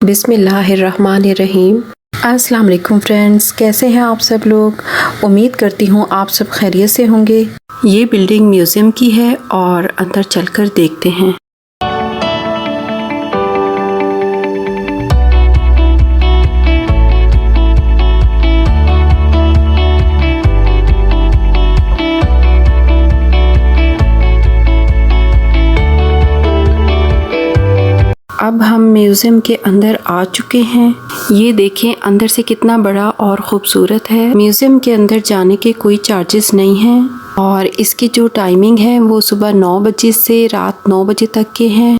बिस्मिल्लाहिर्रहमानिर्रहीम। अस्सलाम वालेकुम फ्रेंड्स, कैसे हैं आप सब लोग। उम्मीद करती हूँ आप सब खैरियत से होंगे। ये बिल्डिंग म्यूज़ियम की है और अंदर चलकर देखते हैं। अब हम म्यूज़ियम के अंदर आ चुके हैं। ये देखें अंदर से कितना बड़ा और ख़ूबसूरत है। म्यूज़ियम के अंदर जाने के कोई चार्जेस नहीं हैं और इसकी जो टाइमिंग है वो सुबह 9 बजे से रात 9 बजे तक के हैं।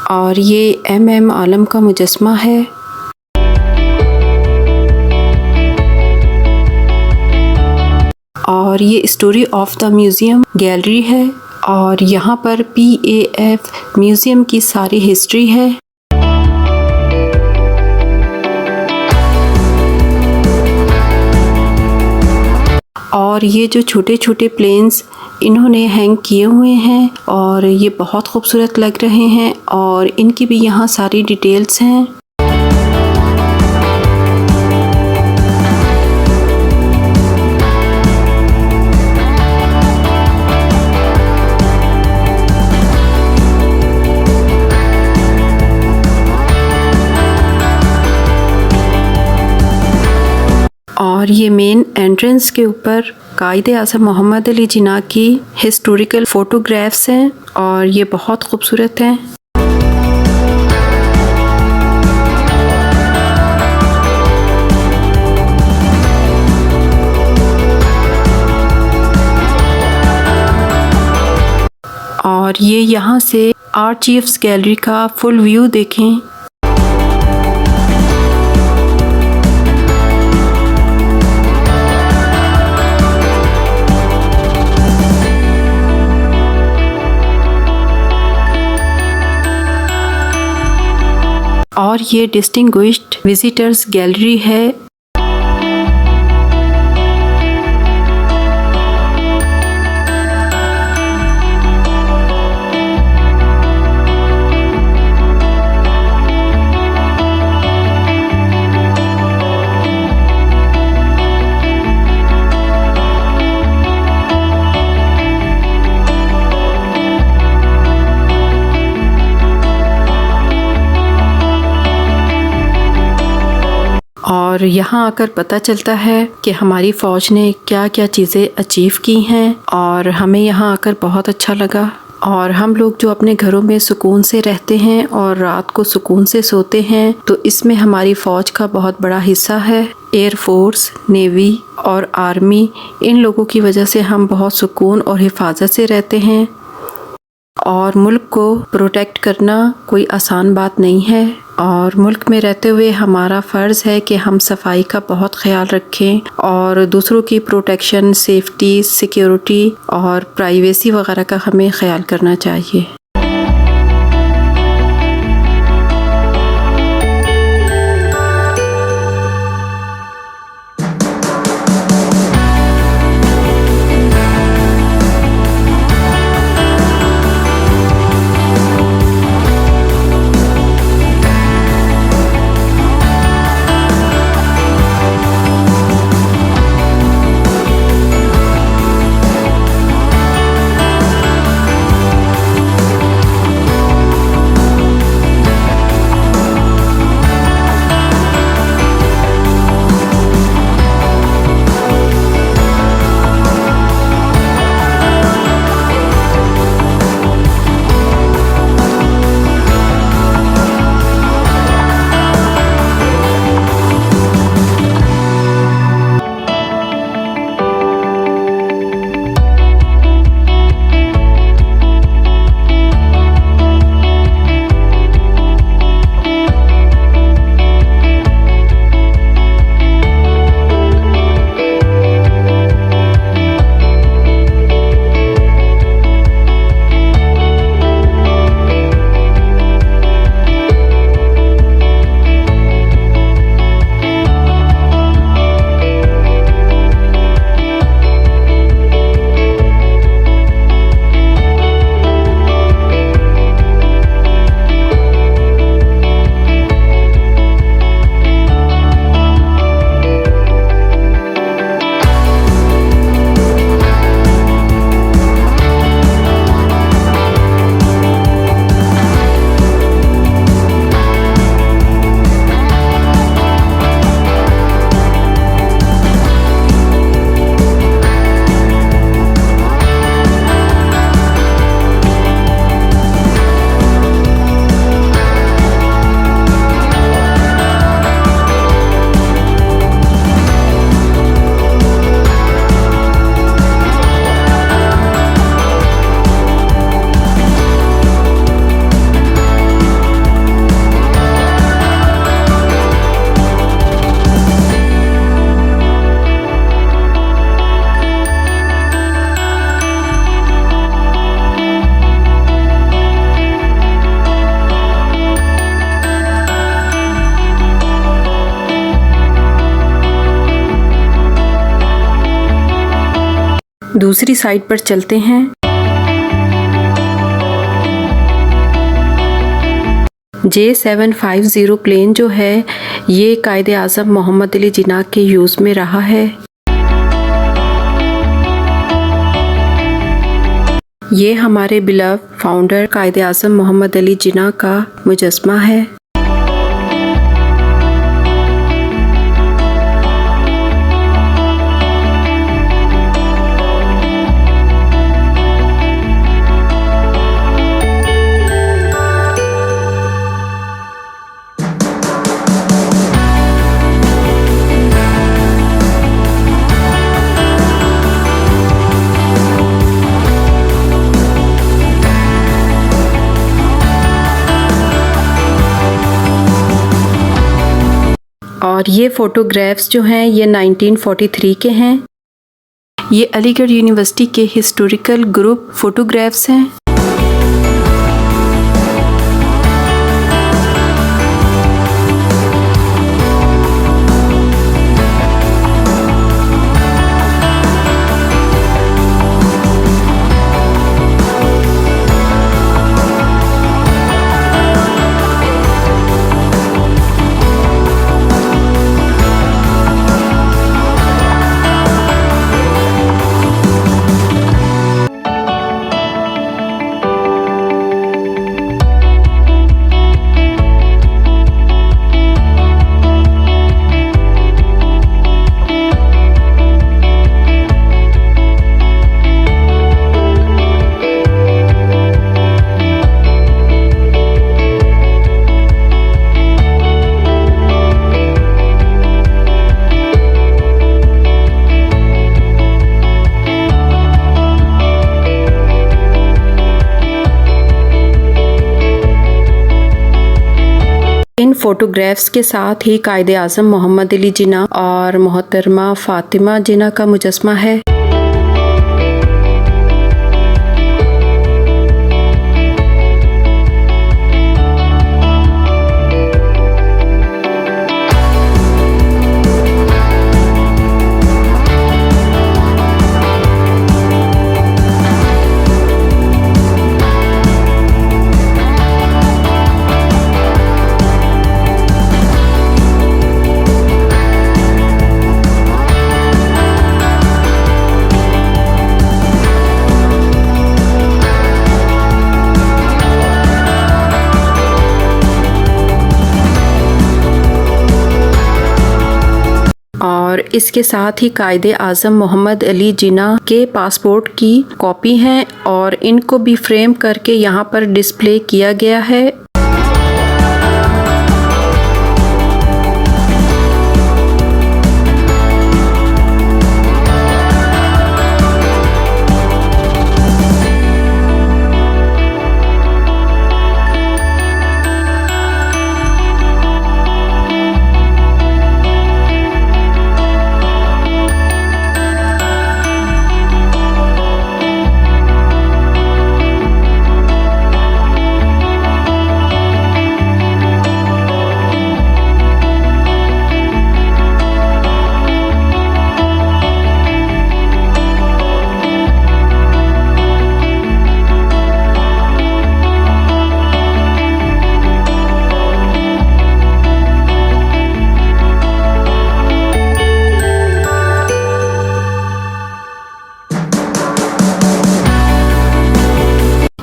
और ये एम आलम का मुजस्मा है। और ये story of the museum gallery है और यहाँ पर PAF म्यूज़ियम की सारी हिस्ट्री है। और ये जो छोटे छोटे प्लेन्स इन्होंने हैंग किए हुए हैं और ये बहुत खूबसूरत लग रहे हैं और इनकी भी यहाँ सारी डिटेल्स हैं। और ये मेन एंट्रेंस के ऊपर कायद-ए-आज़म मोहम्मद अली जिन्ना की हिस्टोरिकल फ़ोटोग्राफ्स हैं और ये बहुत खूबसूरत हैं। और ये यहाँ से आर्चीव्स गैलरी का फुल व्यू देखें। और ये डिस्टिंग्विश्ड विजिटर्स गैलरी है। और यहाँ आकर पता चलता है कि हमारी फ़ौज ने क्या क्या चीज़ें अचीव की हैं और हमें यहाँ आकर बहुत अच्छा लगा। और हम लोग जो अपने घरों में सुकून से रहते हैं और रात को सुकून से सोते हैं तो इसमें हमारी फ़ौज का बहुत बड़ा हिस्सा है। एयर फोर्स, नेवी और आर्मी, इन लोगों की वजह से हम बहुत सुकून और हिफाजत से रहते हैं। और मुल्क को प्रोटेक्ट करना कोई आसान बात नहीं है और मुल्क में रहते हुए हमारा फ़र्ज़ है कि हम सफाई का बहुत ख्याल रखें और दूसरों की प्रोटेक्शन, सेफ्टी, सिक्योरिटी और प्राइवेसी वगैरह का हमें ख्याल करना चाहिए। दूसरी साइड पर चलते हैं। J750 प्लेन जो है ये कायदे आज़म मोहम्मद अली जिन्ना के यूज़ में रहा है। ये हमारे बिलव फाउंडर कायदे आज़म मोहम्मद अली जिन्ना का मुजस्मा है। और ये फ़ोटोग्राफ्स जो हैं ये 1943 के हैं। ये अलीगढ़ यूनिवर्सिटी के हिस्टोरिकल ग्रुप फ़ोटोग्राफ्स हैं। इन फ़ोटोग्राफ्स के साथ ही कायदे आज़म मोहम्मद अली जिन्ना और मोहतरमा फ़ातिमा जिन्ना का मुजस्मा है। और इसके साथ ही कायदे आज़म मोहम्मद अली जिन्ना के पासपोर्ट की कॉपी हैं और इनको भी फ्रेम करके यहाँ पर डिस्प्ले किया गया है।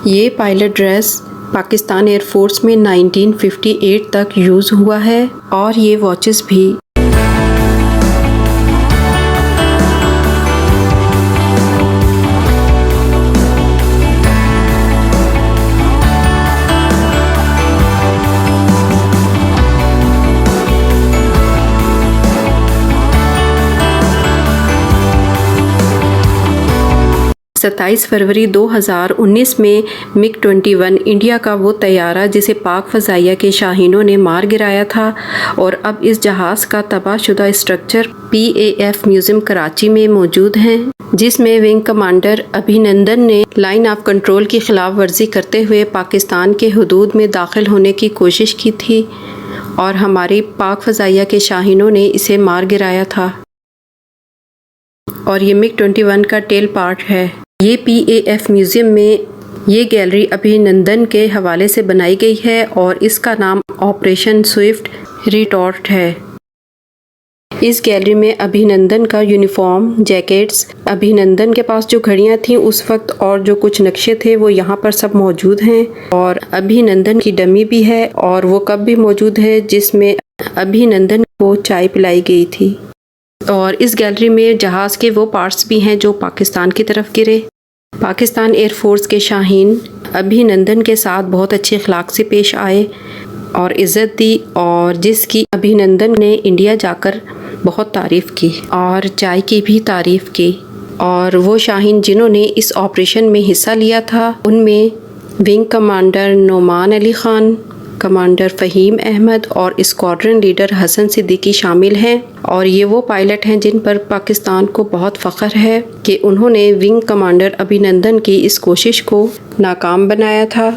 ये पायलट ड्रेस पाकिस्तान एयरफोर्स में 1958 तक यूज़ हुआ है और ये वॉचेस भी। सत्ताईस फरवरी 2019 में MiG-21 इंडिया का वो तैयारा जिसे पाक फ़ज़ाइया के शाहीनों ने मार गिराया था और अब इस जहाज़ का तबाहशुदा स्ट्रक्चर PAF म्यूज़ियम कराची में मौजूद हैं, जिसमें विंग कमांडर अभिनंदन ने लाइन ऑफ कंट्रोल की खिलाफ वर्जी करते हुए पाकिस्तान के हदूद में दाखिल होने की कोशिश की थी और हमारी पाक फ़ज़ाइया के शाहीनों ने इसे मार गिराया था। और ये मिग-21 का टेल पार्ट है। ये PAF म्यूज़ियम में ये गैलरी अभिनंदन के हवाले से बनाई गई है और इसका नाम ऑपरेशन स्विफ्ट रिटॉर्ट है। इस गैलरी में अभिनंदन का यूनिफॉर्म, जैकेट्स, अभिनंदन के पास जो घड़ियां थीं उस वक्त और जो कुछ नक्शे थे वो यहाँ पर सब मौजूद हैं और अभिनंदन की डमी भी है और वो कप भी मौजूद है जिसमें अभिनंदन को चाय पिलाई गई थी। और इस गैलरी में जहाज़ के वो पार्ट्स भी हैं जो पाकिस्तान की तरफ गिरे। पाकिस्तान एयरफोर्स के शाहीन अभिनंदन के साथ बहुत अच्छे अखलाक से पेश आए और इज़्ज़त दी और जिसकी अभिनंदन ने इंडिया जाकर बहुत तारीफ़ की और चाय की भी तारीफ़ की। और वो शाहीन जिन्होंने इस ऑपरेशन में हिस्सा लिया था उनमें wing commander Noman Ali Khan, commander Fahim Ahmed और स्क्वाड्रन लीडर हसन सिद्दीकी शामिल हैं। और ये वो पायलट हैं जिन पर पाकिस्तान को बहुत फ़ख्र है कि उन्होंने विंग कमांडर अभिनंदन की इस कोशिश को नाकाम बनाया था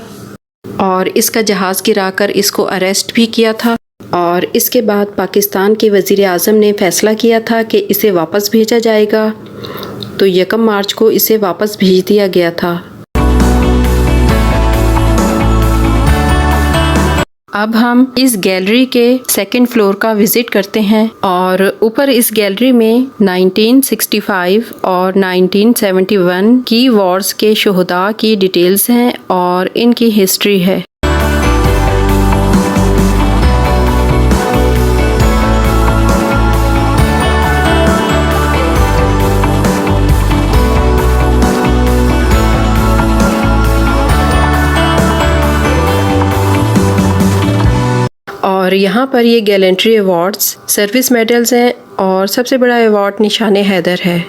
और इसका जहाज़ गिराकर इसको अरेस्ट भी किया था। और इसके बाद पाकिस्तान के वज़ीर आज़म ने फ़ैसला किया था कि इसे वापस भेजा जाएगा, तो 1 मार्च को इसे वापस भेज दिया गया था। अब हम इस गैलरी के सेकंड फ्लोर का विज़िट करते हैं और ऊपर इस गैलरी में 1965 और 1971 की वॉर्स के शोहदा की डिटेल्स हैं और इनकी हिस्ट्री है। और यहाँ पर ये गैलेंट्री अवार्ड्स, सर्विस मेडल्स हैं और सबसे बड़ा अवार्ड निशान हैदर है।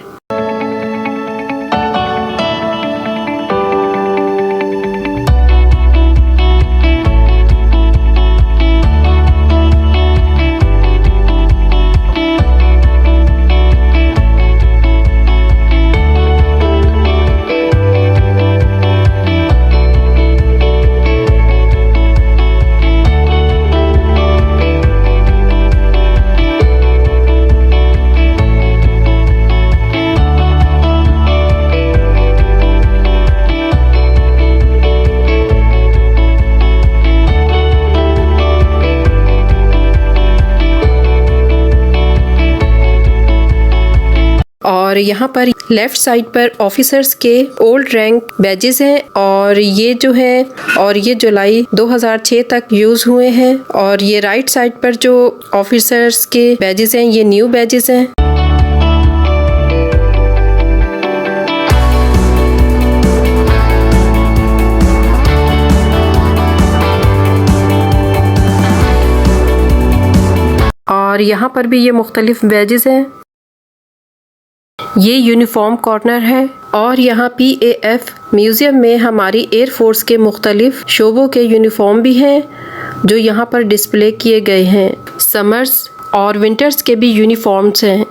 और यहाँ पर लेफ़्ट साइड पर ऑफिसर्स के ओल्ड रैंक बैजेस हैं और ये जो है और ये जुलाई 2006 तक यूज़ हुए हैं। और ये राइट साइड पर जो ऑफिसर्स के बैजेस हैं ये न्यू बैजेस हैं। और यहाँ पर भी ये मुख्तलिफ बैजेस हैं। ये यूनिफॉर्म कॉर्नर है और यहाँ PAF म्यूज़ियम में हमारी एयरफोर्स के मुख्तलिफ शोबों के यूनिफॉर्म भी हैं जो यहाँ पर डिस्प्ले किए गए हैं। समर्स और विंटर्स के भी यूनिफॉर्म्स हैं।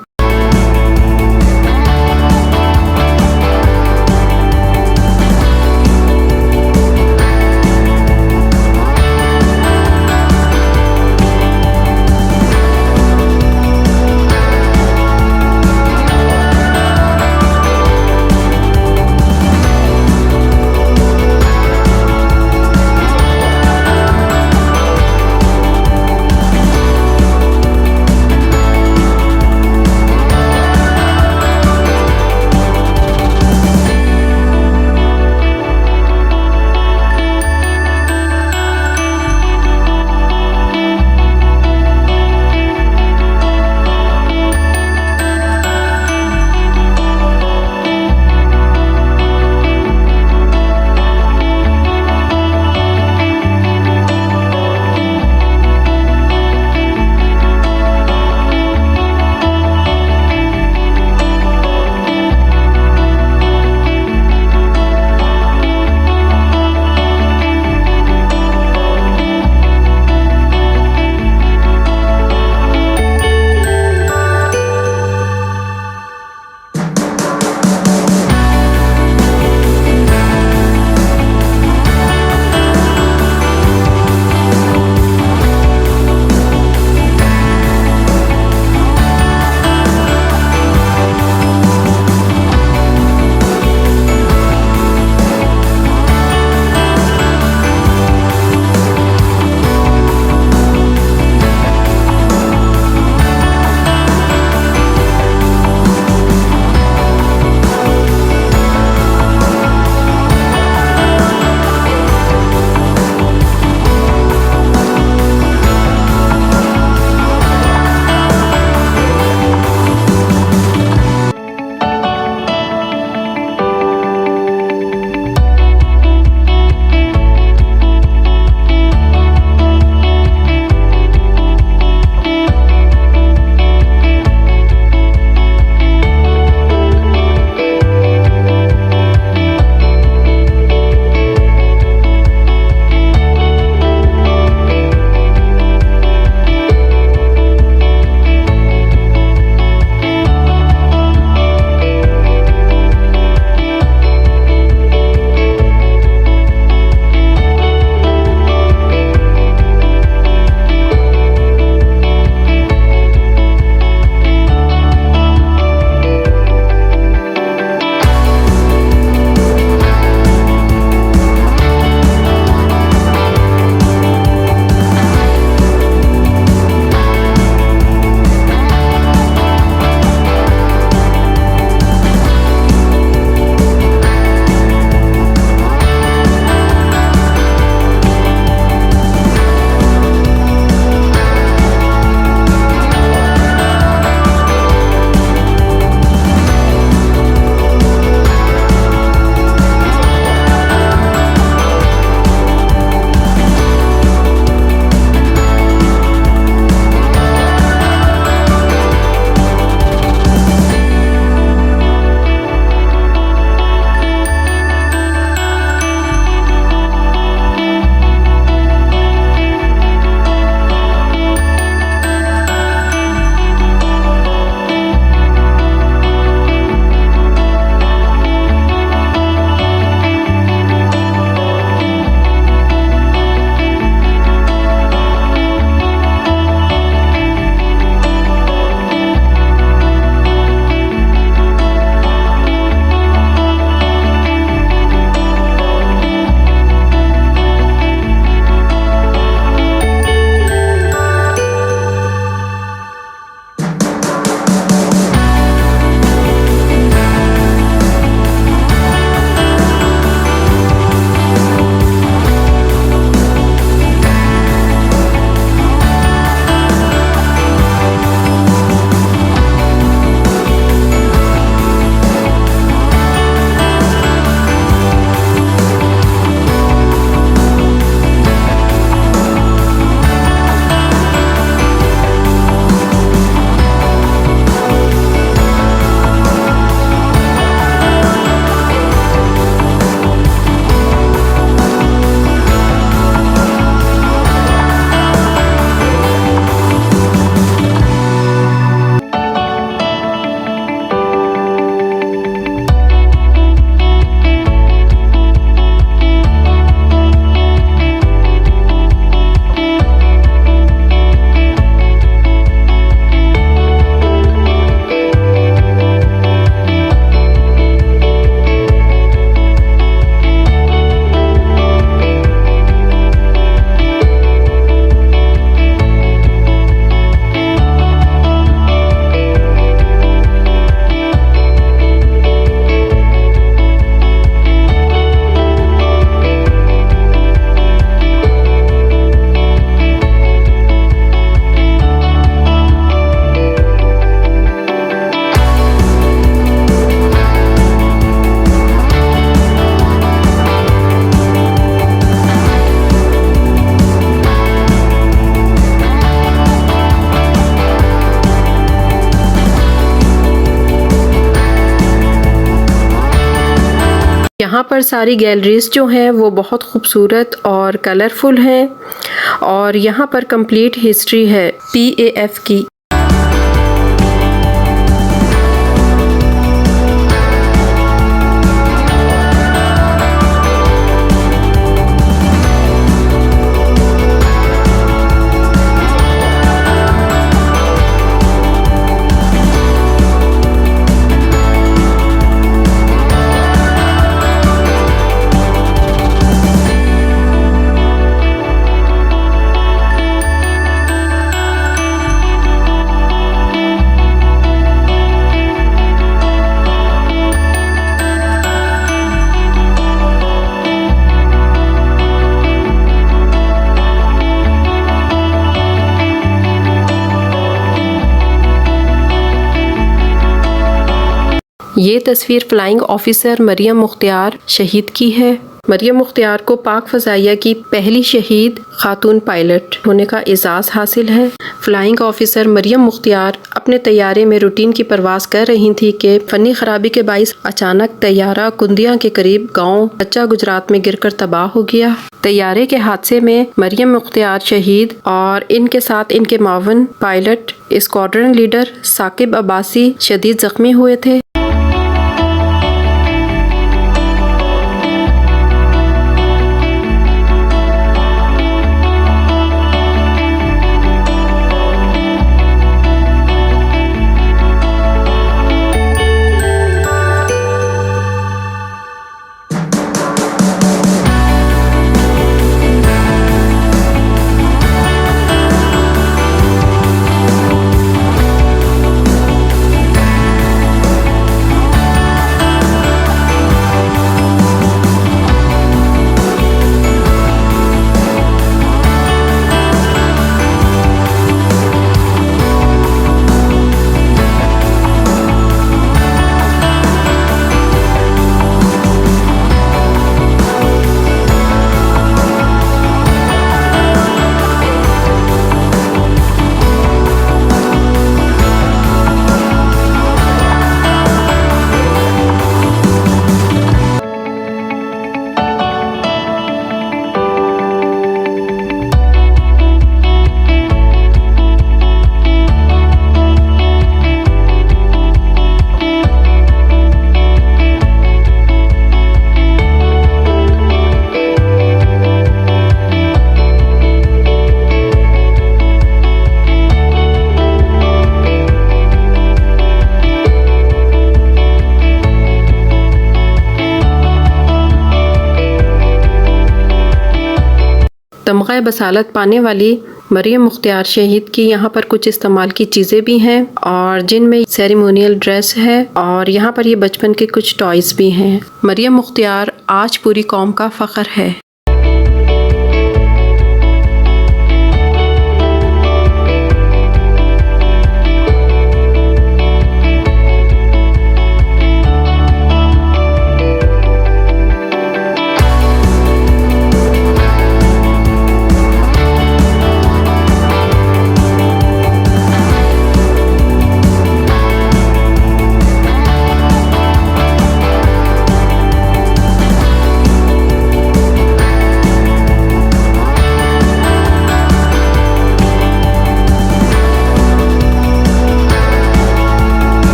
यहाँ पर सारी गैलरीज जो हैं वो बहुत खूबसूरत और कलरफुल हैं और यहाँ पर कंप्लीट हिस्ट्री है PAF की। ये तस्वीर फ्लाइंग ऑफिसर मरियम मुख्तियार शहीद की है। मरियम मुख्तियार को पाक फ़ज़ाइया की पहली शहीद खातून पायलट होने का एजाज़ हासिल है। फ्लाइंग ऑफिसर मरियम मुख्तियार अपने तैयारे में रूटीन की परवाज़ कर रही थी कि फ़नी ख़राबी के बाइस अचानक तैयारा कुंदिया के करीब गांव कच्चा गुजरात में गिरकर तबाह हो गया। तैयारे के हादसे में मरियम मुख्तियार शहीद और इनके साथ इनके मावन pilot squadron leader Saqib Abbasi शदीद ज़ख्मी हुए थे। तमग़ा बसालत पाने वाली मरियम मुख्तियार शहीद की यहाँ पर कुछ इस्तेमाल की चीज़ें भी हैं और जिनमें सेरेमोनियल ड्रेस है और यहाँ पर ये बचपन के कुछ टॉयज़ भी हैं। मरियम मुख्तियार आज पूरी कौम का फ़ख्र है।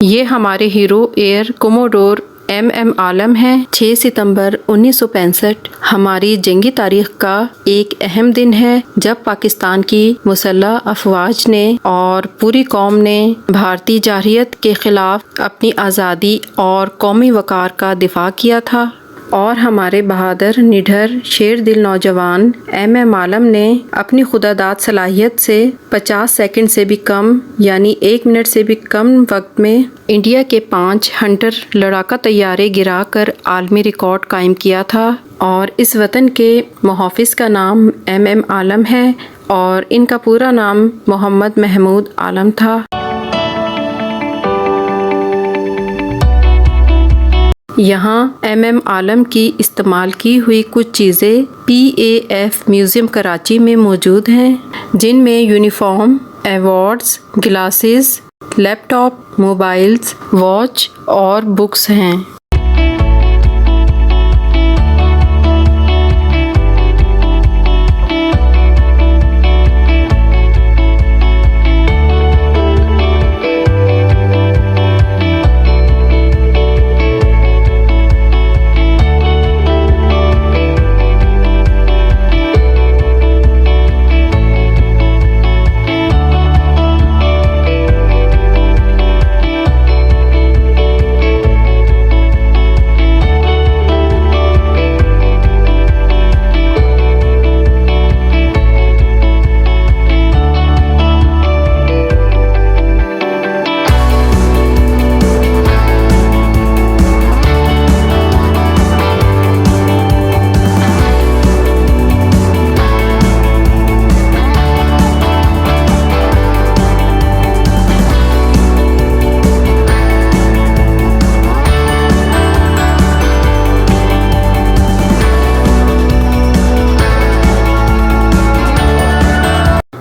ये हमारे हीरो एयर कोमोडोर MM आलम हैं। 6 सितंबर 1965 हमारी जंगी तारीख का एक अहम दिन है, जब पाकिस्तान की मुसल्लह अफवाज ने और पूरी कौम ने भारतीय जारहियत के खिलाफ अपनी आज़ादी और कौमी वक़ार का दिफा किया था। और हमारे बहादुर, निडर, शेर दिल नौजवान MM आलम ने अपनी खुदादाद सलाहियत से 50 सेकंड से भी कम यानी 1 मिनट से भी कम वक्त में इंडिया के 5 हंटर लड़ाका तैयारे गिराकर आलमी रिकॉर्ड कायम किया था। और इस वतन के मुहाफिज का नाम MM आलम है और इनका पूरा नाम मोहम्मद महमूद आलम था। यहाँ MM आलम की इस्तेमाल की हुई कुछ चीज़ें PAF म्यूज़ियम कराची में मौजूद हैं, जिनमें uniform, awards, glasses, laptop, mobiles, watch और बुक्स हैं।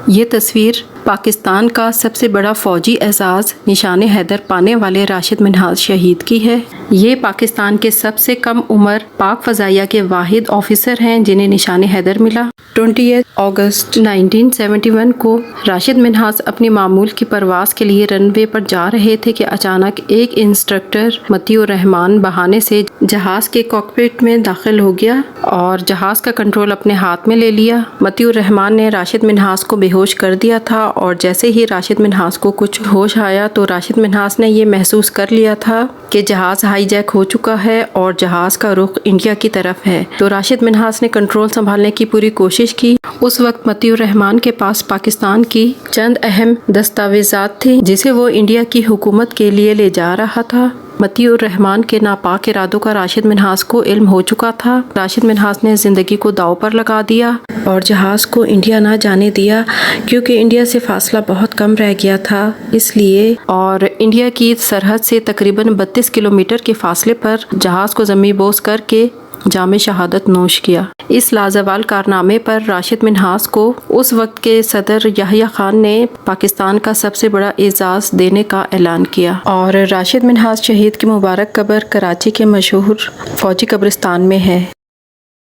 ये तस्वीर पाकिस्तान का सबसे बड़ा फ़ौजी एजाज़ निशान हैदर पाने वाले राशिद मिन्हाज शहीद की है। ये पाकिस्तान के सबसे कम उम्र पाक फ़ज़ाइया के वाहिद ऑफिसर हैं जिन्हें निशान हैदर मिला। 28 अगस्त 1971 को राशिद मिन्हाज अपनी मामूल की परवाज़ के लिए रनवे पर जा रहे थे कि अचानक एक इंस्ट्रक्टर मतीउर रहमान बहाने से जहाज़ के कॉकपिट में दाखिल हो गया और जहाज़ का कंट्रोल अपने हाथ में ले लिया। मतीउर रहमान ने राशिद मिन्हाज को बेहोश कर दिया था और जैसे ही राशिद मिन्हाज को कुछ होश आया तो राशिद मिन्हाज ने ये महसूस कर लिया था कि जहाज़ हाईजैक हो चुका है और जहाज़ का रुख इंडिया की तरफ है। तो राशिद मिन्हाज ने कंट्रोल संभालने की पूरी कोशिश की। उस वक्त मतीउर रहमान के पास पाकिस्तान की चंद अहम दस्तावेजात थी जिसे वो इंडिया की हुकूमत के लिए ले जा रहा था। मतीउर रहमान के नापाक इरादों का राशिद मिन्हाज को इल्म हो चुका था। राशिद मिन्हाज ने ज़िंदगी को दाव पर लगा दिया और जहाज़ को इंडिया ना जाने दिया, क्योंकि इंडिया से फासला बहुत कम रह गया था इसलिए। और इंडिया की सरहद से तकरीबन 32 किलोमीटर के फासले पर जहाज़ को ज़मींबोस करके जामे शहादत नोश किया। इस लाजवाल कारनामे पर राशिद मिन्हाज को उस वक्त के सदर याहिया खान ने पाकिस्तान का सबसे बड़ा एजाज़ देने का ऐलान किया। और राशिद मिन्हाज शहीद की मुबारक कब्र कराची के मशहूर फ़ौजी कब्रिस्तान में है।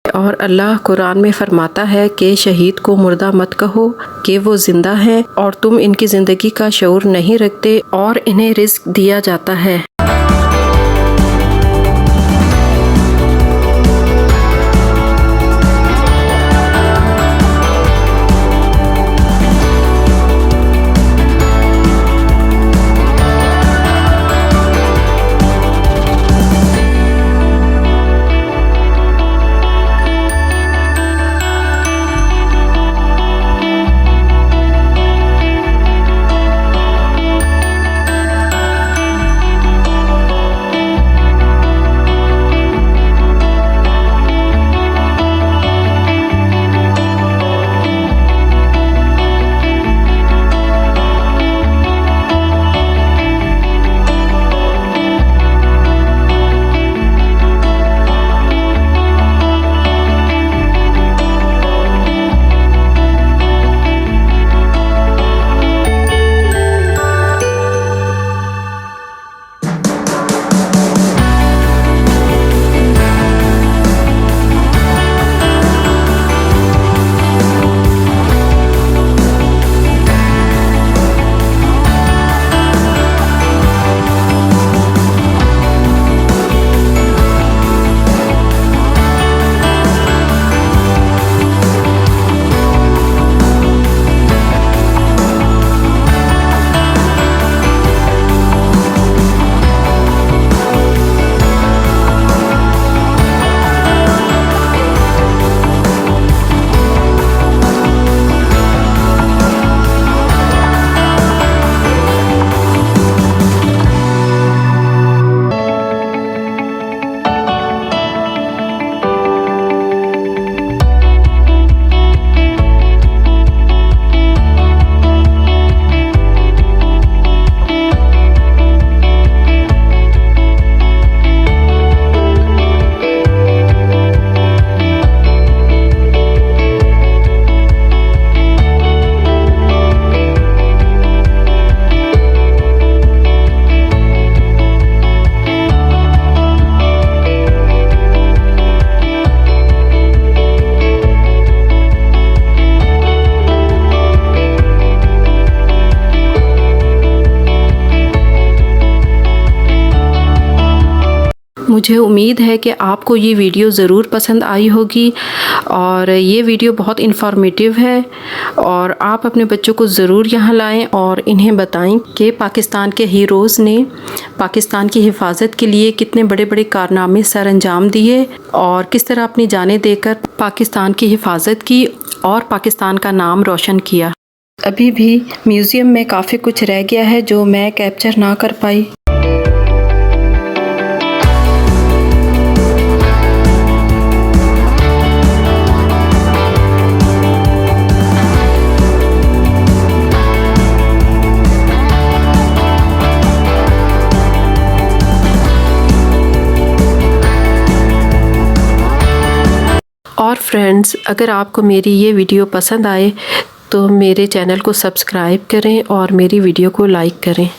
और अल्लाह कुरान में फरमाता है कि शहीद को मुर्दा मत कहो कि वो जिंदा है और तुम इनकी ज़िंदगी का शऊर नहीं रखते और इन्हें रिस्क दिया जाता है। मुझे उम्मीद है कि आपको ये वीडियो ज़रूर पसंद आई होगी और ये वीडियो बहुत इन्फॉर्मेटिव है और आप अपने बच्चों को ज़रूर यहाँ लाएं और इन्हें बताएं कि पाकिस्तान के हीरोज़ ने पाकिस्तान की हिफाजत के लिए कितने बड़े बड़े कारनामे सर अंजाम दिए और किस तरह अपनी जानें देकर पाकिस्तान की हिफाजत की और पाकिस्तान का नाम रोशन किया। अभी भी म्यूज़ियम में काफ़ी कुछ रह गया है जो मैं कैप्चर ना कर पाई। और फ्रेंड्स, अगर आपको मेरी ये वीडियो पसंद आए तो मेरे चैनल को सब्सक्राइब करें और मेरी वीडियो को लाइक करें।